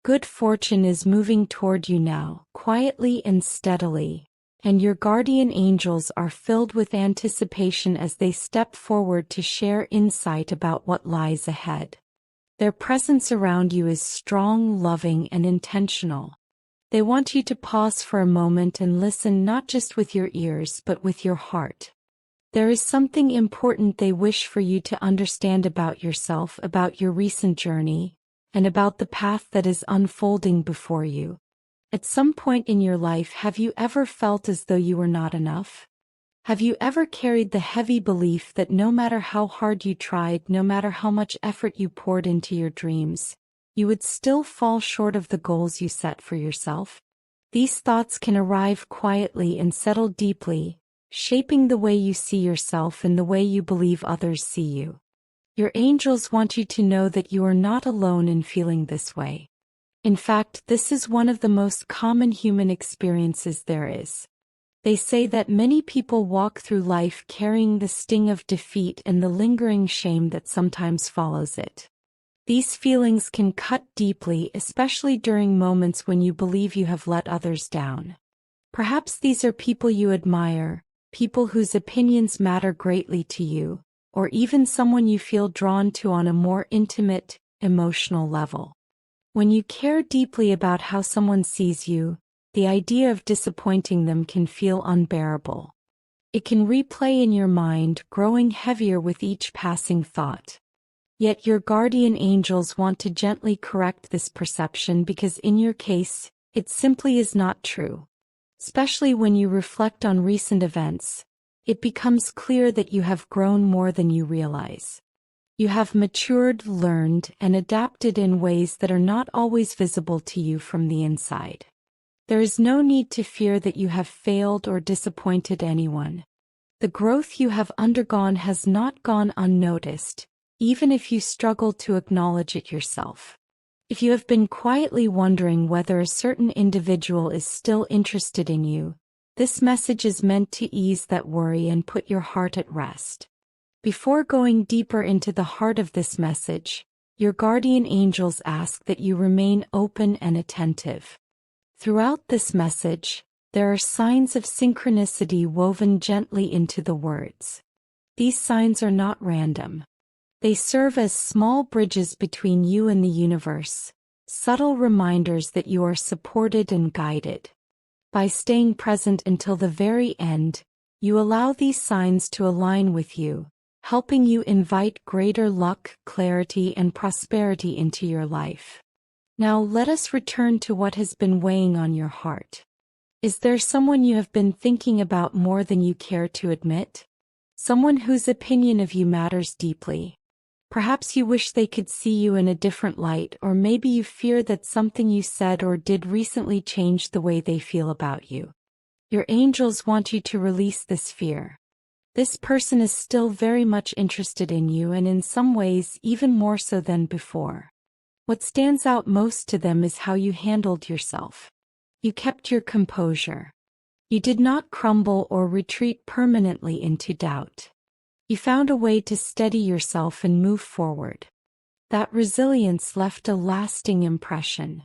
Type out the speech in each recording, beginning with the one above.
Good fortune is moving toward you now, quietly and steadily, and your guardian angels are filled with anticipation as they step forward to share insight about what lies ahead. Their presence around you is strong, loving, and intentional. They want you to pause for a moment and listen not just with your ears but with your heart. There is something important they wish for you to understand about yourself, about your recent journey, and about the path that is unfolding before you. At some point in your life, have you ever felt as though you were not enough? Have you ever carried the heavy belief that no matter how hard you tried, no matter how much effort you poured into your dreams, you would still fall short of the goals you set for yourself? These thoughts can arrive quietly and settle deeply, shaping the way you see yourself and the way you believe others see you. Your angels want you to know that you are not alone in feeling this way. In fact, this is one of the most common human experiences there is. They say that many people walk through life carrying the sting of defeat and the lingering shame that sometimes follows it. These feelings can cut deeply, especially during moments when you believe you have let others down. Perhaps these are people you admire, people whose opinions matter greatly to you, or even someone you feel drawn to on a more intimate, emotional level. When you care deeply about how someone sees you, the idea of disappointing them can feel unbearable. It can replay in your mind, growing heavier with each passing thought. Yet your guardian angels want to gently correct this perception because in your case, it simply is not true. Especially when you reflect on recent events, it becomes clear that you have grown more than you realize. You have matured, learned, and adapted in ways that are not always visible to you from the inside. There is no need to fear that you have failed or disappointed anyone. The growth you have undergone has not gone unnoticed, even if you struggle to acknowledge it yourself. If you have been quietly wondering whether a certain individual is still interested in you, this message is meant to ease that worry and put your heart at rest. Before going deeper into the heart of this message, your guardian angels ask that you remain open and attentive. Throughout this message, there are signs of synchronicity woven gently into the words. These signs are not random. They serve as small bridges between you and the universe, subtle reminders that you are supported and guided. By staying present until the very end, you allow these signs to align with you, helping you invite greater luck, clarity, and prosperity into your life. Now let us return to what has been weighing on your heart. Is there someone you have been thinking about more than you care to admit? Someone whose opinion of you matters deeply. Perhaps you wish they could see you in a different light, or maybe you fear that something you said or did recently changed the way they feel about you. Your angels want you to release this fear. This person is still very much interested in you, and in some ways even more so than before. What stands out most to them is how you handled yourself. You kept your composure. You did not crumble or retreat permanently into doubt. You found a way to steady yourself and move forward. That resilience left a lasting impression.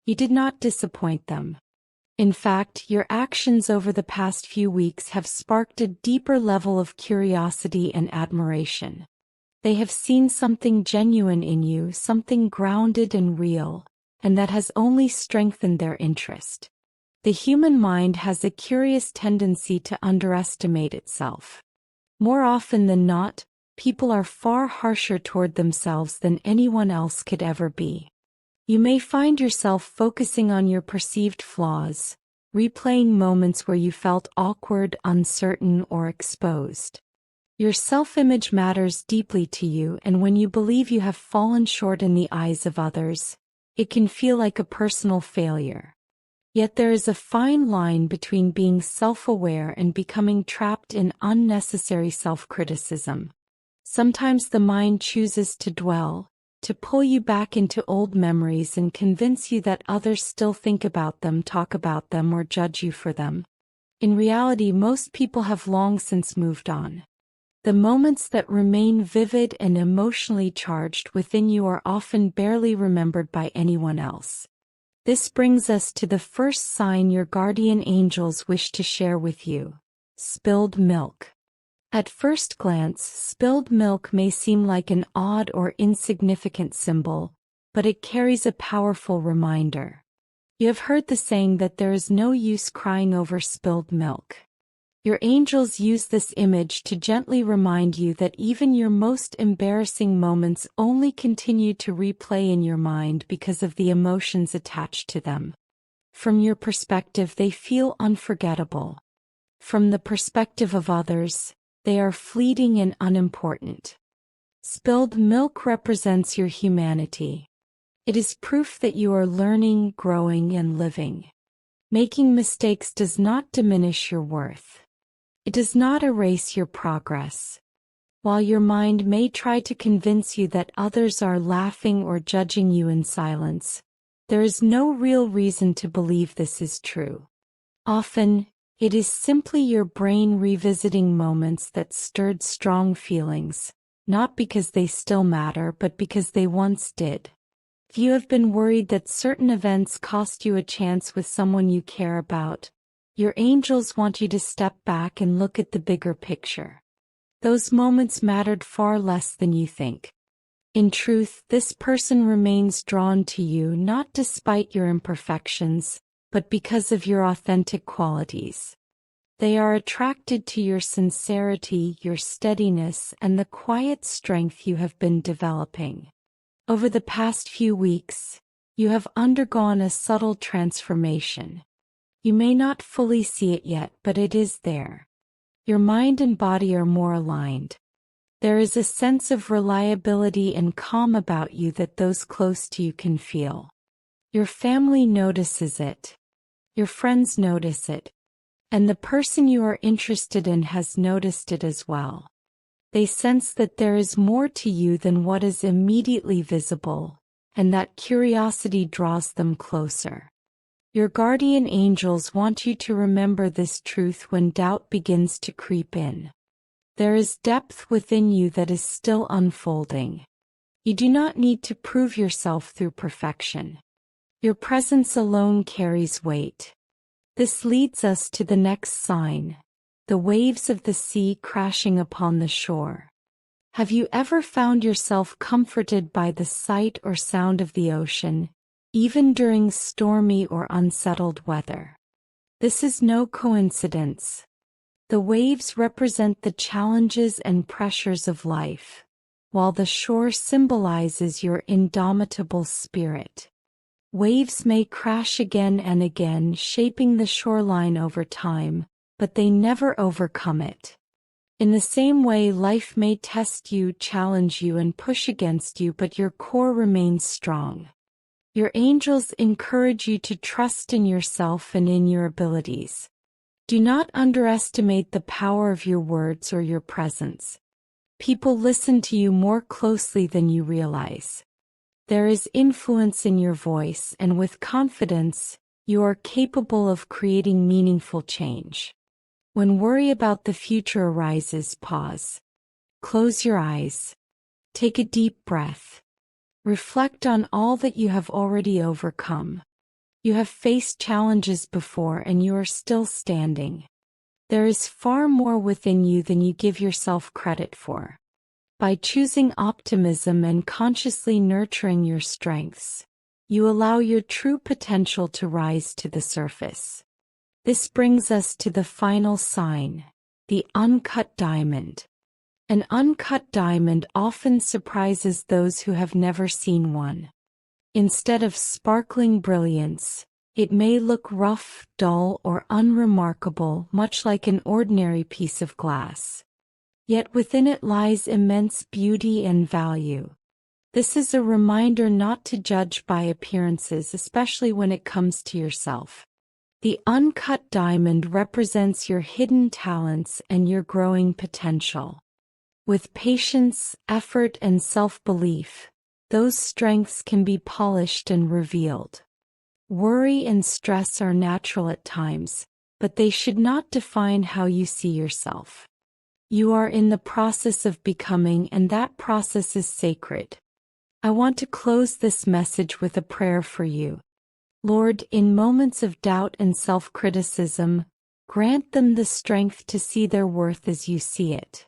You did not disappoint them. In fact, your actions over the past few weeks have sparked a deeper level of curiosity and admiration. They have seen something genuine in you, something grounded and real, and that has only strengthened their interest. The human mind has a curious tendency to underestimate itself. More often than not, people are far harsher toward themselves than anyone else could ever be. You may find yourself focusing on your perceived flaws, replaying moments where you felt awkward, uncertain, or exposed. Your self-image matters deeply to you, and when you believe you have fallen short in the eyes of others, it can feel like a personal failure. Yet there is a fine line between being self-aware and becoming trapped in unnecessary self-criticism. Sometimes the mind chooses to dwell, to pull you back into old memories and convince you that others still think about them, talk about them, or judge you for them. In reality, most people have long since moved on. The moments that remain vivid and emotionally charged within you are often barely remembered by anyone else. This brings us to the first sign your guardian angels wish to share with you: spilled milk. At first glance, spilled milk may seem like an odd or insignificant symbol, but it carries a powerful reminder. You have heard the saying that there is no use crying over spilled milk. Your angels use this image to gently remind you that even your most embarrassing moments only continue to replay in your mind because of the emotions attached to them. From your perspective, they feel unforgettable. From the perspective of others, they are fleeting and unimportant. Spilled milk represents your humanity. It is proof that you are learning, growing, and living. Making mistakes does not diminish your worth. It does not erase your progress. While your mind may try to convince you that others are laughing or judging you in silence, there is no real reason to believe this is true. Often, it is simply your brain revisiting moments that stirred strong feelings, not because they still matter but because they once did. If you have been worried that certain events cost you a chance with someone you care about, your angels want you to step back and look at the bigger picture. Those moments mattered far less than you think. In truth, this person remains drawn to you not despite your imperfections, but because of your authentic qualities. They are attracted to your sincerity, your steadiness, and the quiet strength you have been developing. Over the past few weeks, you have undergone a subtle transformation. You may not fully see it yet, but it is there. Your mind and body are more aligned. There is a sense of reliability and calm about you that those close to you can feel. Your family notices it. Your friends notice it. And the person you are interested in has noticed it as well. They sense that there is more to you than what is immediately visible, and that curiosity draws them closer. Your guardian angels want you to remember this truth when doubt begins to creep in. There is depth within you that is still unfolding. You do not need to prove yourself through perfection. Your presence alone carries weight. This leads us to the next sign: the waves of the sea crashing upon the shore. Have you ever found yourself comforted by the sight or sound of the ocean, even during stormy or unsettled weather? This is no coincidence. The waves represent the challenges and pressures of life, while the shore symbolizes your indomitable spirit. Waves may crash again and again, shaping the shoreline over time, but they never overcome it. In the same way, life may test you, challenge you, and push against you, but your core remains strong. Your angels encourage you to trust in yourself and in your abilities. Do not underestimate the power of your words or your presence. People listen to you more closely than you realize. There is influence in your voice, and with confidence, you are capable of creating meaningful change. When worry about the future arises, pause. Close your eyes. Take a deep breath. Reflect on all that you have already overcome. You have faced challenges before and you are still standing. There is far more within you than you give yourself credit for. By choosing optimism and consciously nurturing your strengths, you allow your true potential to rise to the surface. This brings us to the final sign: the uncut diamond. An uncut diamond often surprises those who have never seen one. Instead of sparkling brilliance, it may look rough, dull, or unremarkable, much like an ordinary piece of glass. Yet within it lies immense beauty and value. This is a reminder not to judge by appearances, especially when it comes to yourself. The uncut diamond represents your hidden talents and your growing potential. With patience, effort, and self-belief, those strengths can be polished and revealed. Worry and stress are natural at times, but they should not define how you see yourself. You are in the process of becoming, and that process is sacred. I want to close this message with a prayer for you. Lord, in moments of doubt and self-criticism, grant them the strength to see their worth as you see it.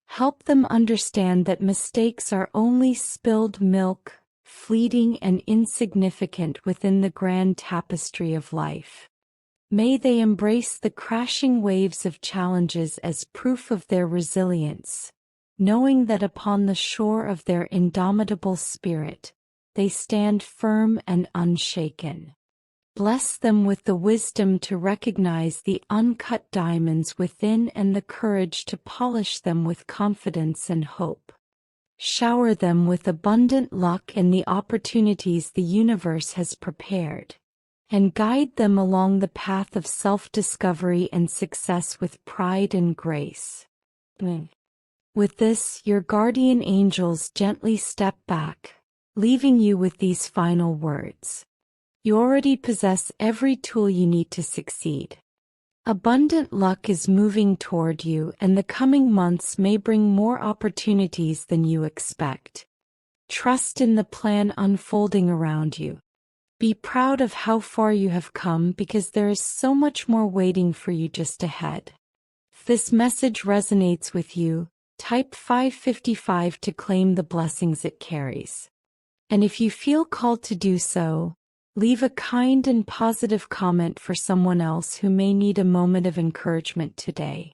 Help them understand that mistakes are only spilled milk, fleeting and insignificant within the grand tapestry of life. May they embrace the crashing waves of challenges as proof of their resilience, knowing that upon the shore of their indomitable spirit, they stand firm and unshaken. Bless them with the wisdom to recognize the uncut diamonds within and the courage to polish them with confidence and hope. Shower them with abundant luck and the opportunities the universe has prepared, and guide them along the path of self-discovery and success with pride and grace. With this, your guardian angels gently step back, leaving you with these final words. You already possess every tool you need to succeed. Abundant luck is moving toward you, and the coming months may bring more opportunities than you expect. Trust in the plan unfolding around you. Be proud of how far you have come, because there is so much more waiting for you just ahead. If this message resonates with you, type 555 to claim the blessings it carries. And if you feel called to do so, leave a kind and positive comment for someone else who may need a moment of encouragement today.